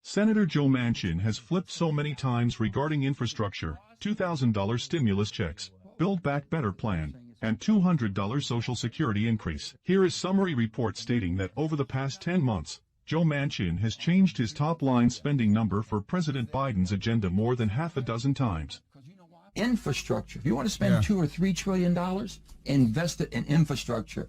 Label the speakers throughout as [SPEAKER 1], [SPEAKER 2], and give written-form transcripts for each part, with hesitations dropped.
[SPEAKER 1] Senator Joe Manchin has flipped so many times regarding infrastructure, $2,000 stimulus checks, Build Back Better plan, and $200 Social Security increase. Here is summary report stating that over the past 10 months, Joe Manchin has changed his top-line spending number for President Biden's agenda more than half a dozen times.
[SPEAKER 2] Infrastructure. If you want to spend $2 or $3 trillion, invest it in infrastructure.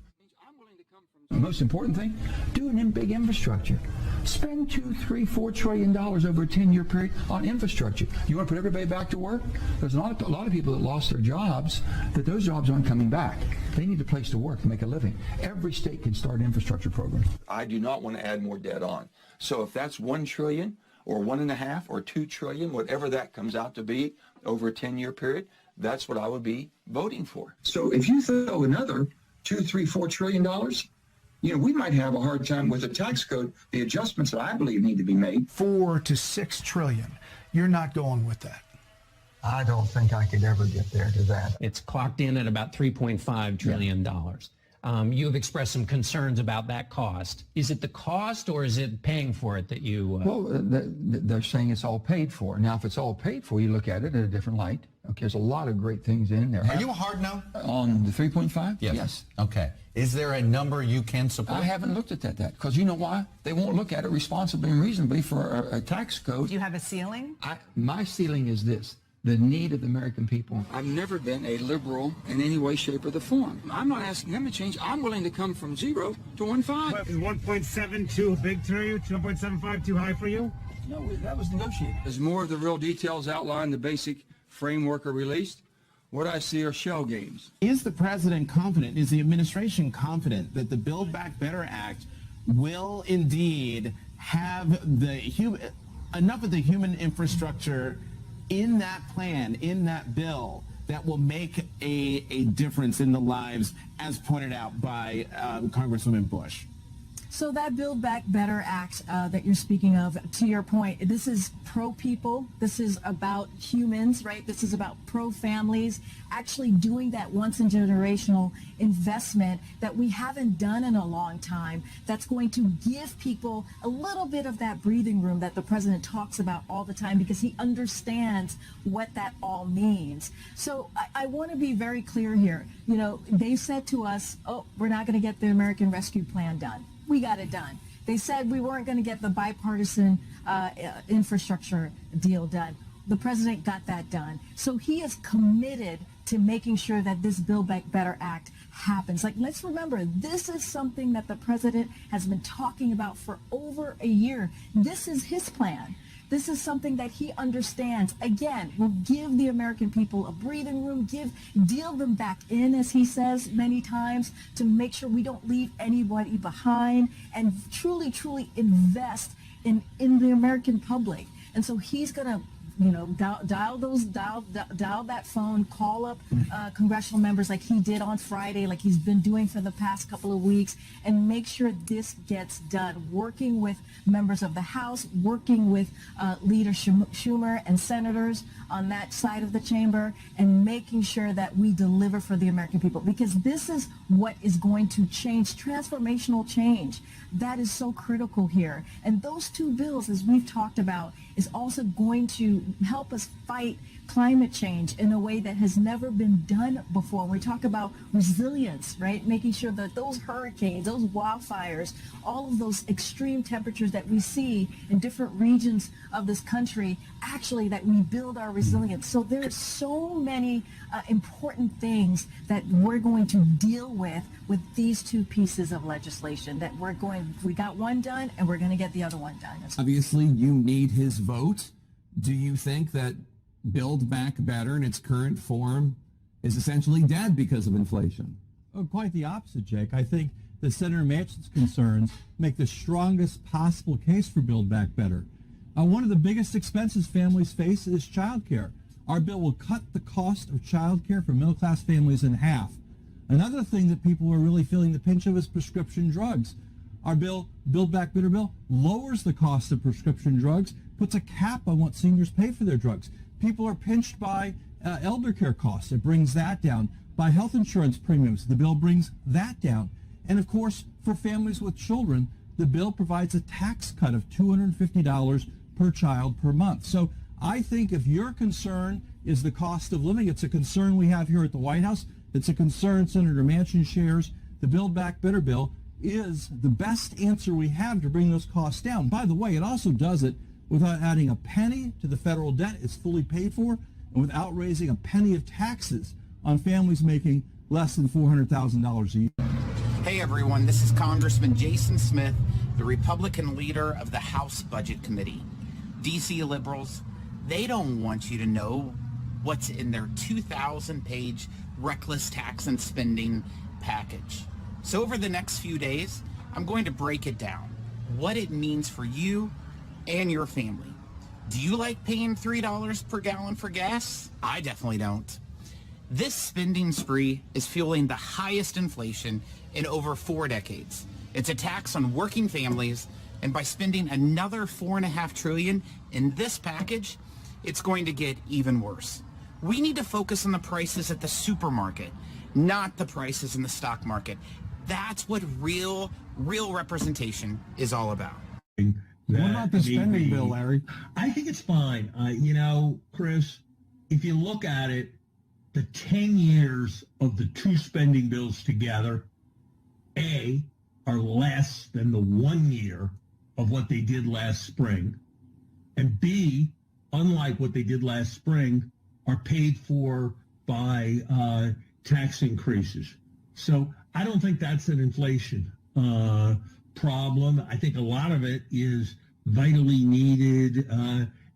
[SPEAKER 2] The most important thing, do an big infrastructure. Spend $2, $3, $4 trillion over a 10-year period on infrastructure. You want to put everybody back to work? There's a lot of people that lost their jobs, that those jobs aren't coming back. They need a place to work to make a living. Every state can start an infrastructure program. I do not want to add more debt on. So if that's $1 trillion or $1.5 or $2 trillion, whatever that comes out to be over a 10-year period, that's what I would be voting for. So if you throw another $2, $3, $4 trillion, we might have a hard time with the tax code, the adjustments that I believe need to be made.
[SPEAKER 3] 4 to 6 trillion. You're not going with that.
[SPEAKER 4] I don't think I could ever get there to that.
[SPEAKER 5] It's clocked in at about $3.5 trillion. You have expressed some concerns about that cost. Is it the cost or is it paying for it that you...
[SPEAKER 2] Well, they're saying it's all paid for. Now, if it's all paid for, you look at it in a different light. Okay, there's a lot of great things in there.
[SPEAKER 6] Are you a hard no?
[SPEAKER 2] On the 3.5?
[SPEAKER 6] Yes. Okay. Is there a number you can support?
[SPEAKER 2] I haven't looked at that because you know why? They won't look at it responsibly and reasonably for a tax code.
[SPEAKER 7] Do you have a ceiling?
[SPEAKER 2] My ceiling is this. The need of the American people. I've never been a liberal in any way, shape, or the form. I'm not asking them to change. I'm willing to come from 0 to 1.5.
[SPEAKER 8] Is 1.72 big to you? 1.75 too high for you?
[SPEAKER 2] No, that was negotiated. As more of the real details outlined, the basic framework are released, what I see are shell games.
[SPEAKER 9] Is the president confident, is the administration confident that the Build Back Better Act will indeed have enough of the human infrastructure in that plan, in that bill, that will make a difference in the lives, as pointed out by Congresswoman Bush?
[SPEAKER 7] So that Build Back Better Act that you're speaking of, to your point, this is pro-people. This is about humans, right? This is about pro-families, actually doing that once-in-generational investment that we haven't done in a long time, that's going to give people a little bit of that breathing room that the president talks about all the time, because he understands what that all means. So I want to be very clear here. They said to us, oh, we're not going to get the American Rescue Plan done. We got it done. They said we weren't going to get the bipartisan infrastructure deal done. The president got that done. So he is committed to making sure that this Build Back Better Act happens. Let's remember, this is something that the president has been talking about for over a year. This is his plan. This is something that he understands. Again, will give the American people a breathing room, deal them back in, as he says many times, to make sure we don't leave anybody behind, and truly, truly invest in the American public. And so he's going to dial that phone, call up congressional members like he did on Friday, like he's been doing for the past couple of weeks, and make sure this gets done, working with members of the House, working with Leader Schumer and senators on that side of the chamber, and making sure that we deliver for the American people, because this is what is going to change, transformational change. That is so critical here. And those two bills, as we've talked about, is also going to help us fight climate change in a way that has never been done before. We talk about resilience, right? Making sure that those hurricanes, those wildfires, all of those extreme temperatures that we see in different regions of this country, actually that we build our resilience. So there are so many important things that we're going to deal with these two pieces of legislation, that we got one done and we're going to get the other one done.
[SPEAKER 9] Obviously, you need his vote. Do you think that Build Back Better in its current form is essentially dead because of inflation?
[SPEAKER 10] Oh, quite the opposite, Jake. I think that Senator Manchin's concerns make the strongest possible case for Build Back Better. One of the biggest expenses families face is childcare. Our bill will cut the cost of childcare for middle-class families in half. Another thing that people are really feeling the pinch of is prescription drugs. Our bill, Build Back Better bill, lowers the cost of prescription drugs, puts a cap on what seniors pay for their drugs. People are pinched by elder care costs. It brings that down. By health insurance premiums, the bill brings that down. And of course, for families with children, the bill provides a tax cut of $250 per child per month. So I think if your concern is the cost of living, it's a concern we have here at the White House. It's a concern Senator Manchin shares. The Build Back Better bill is the best answer we have to bring those costs down. By the way, it also does it without adding a penny to the federal debt. It's fully paid for, and without raising a penny of taxes on families making less than $400,000 a year.
[SPEAKER 11] Hey everyone, this is Congressman Jason Smith, the Republican leader of the House Budget Committee. DC liberals, they don't want you to know what's in their 2,000-page reckless tax and spending package. So over the next few days, I'm going to break it down, what it means for you and your family. Do you like paying $3 per gallon for gas? I definitely don't. This spending spree is fueling the highest inflation in over 4 decades. It's a tax on working families, and by spending another $4.5 trillion in this package, it's going to get even worse. We need to focus on the prices at the supermarket, not the prices in the stock market. That's what real representation is all about.
[SPEAKER 10] What about the spending bill, Larry?
[SPEAKER 12] I think it's fine. You know, Chris, if you look at it, the 10 years of the two spending bills together, A, are less than the 1 year of what they did last spring, and B, unlike what they did last spring, are paid for by tax increases. So I don't think that's an inflation problem. I think a lot of it is vitally needed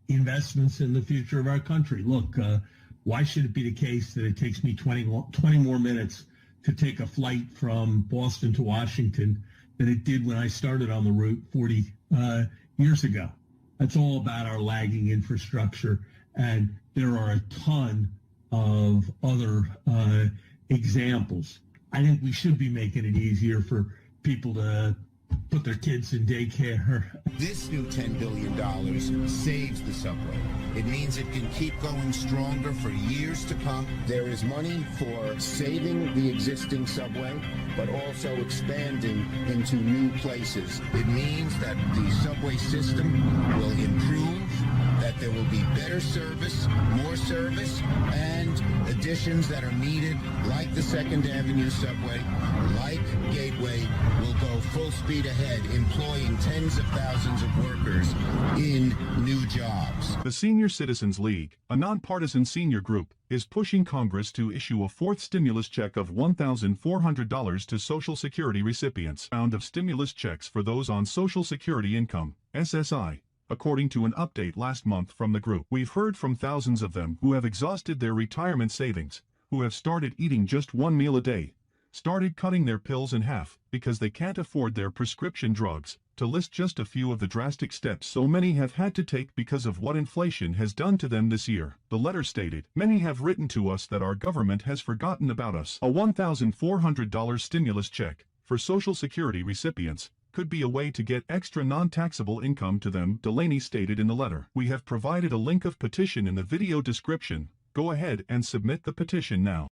[SPEAKER 12] investments in the future of our country. Look, why should it be the case that it takes me 20 more minutes to take a flight from Boston to Washington than it did when I started on the route 40 years ago? That's all about our lagging infrastructure, and there are a ton of other examples. I think we should be making it easier for people to put their kids in daycare.
[SPEAKER 13] This new $10 billion saves the subway. It means it can keep going stronger for years to come. There is money for saving the existing subway, but also expanding into new places. It means that the subway system will improve, that there will be better service, more service, and additions that are needed, like the 2nd Avenue subway, like Gateway, will go full speed ahead, employing tens of thousands of workers in new jobs.
[SPEAKER 1] The Senior Citizens League, a nonpartisan senior group, is pushing Congress to issue a 4th stimulus check of $1,400 to Social Security recipients. Round of stimulus checks for those on Social Security income, SSI. According to an update last month from the group, we've heard from thousands of them who have exhausted their retirement savings, who have started eating just one meal a day, started cutting their pills in half because they can't afford their prescription drugs, to list just a few of the drastic steps so many have had to take because of what inflation has done to them this year. The letter stated, "Many have written to us that our government has forgotten about us. A $1,400 stimulus check for Social Security recipients could be a way to get extra non-taxable income to them," Delaney stated in the letter. "We have provided a link of petition in the video description. Go ahead and submit the petition now."